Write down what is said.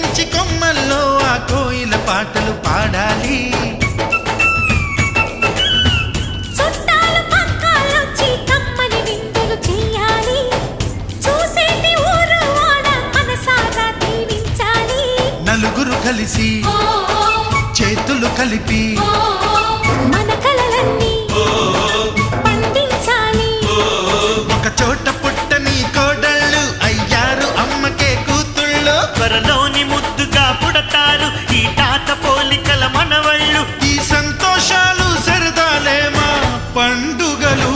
ఎక్కించి కొమ్మల్లో ఆ కోయిల పాటలు పాడాలి. నలుగురు కలిసి చేతులు కలిపి మన కలలన్నీ పండించాలి. ఒక చోట పుట్టని కోడళ్ళు అయ్యారు అమ్మకే కూతుళ్ళు. త్వరలోని ముద్దుగా పుడతారు ఈ తాత పోలికల మనవళ్ళు. ఈ సంతోషాలు సరదాలే మా పండుగలు.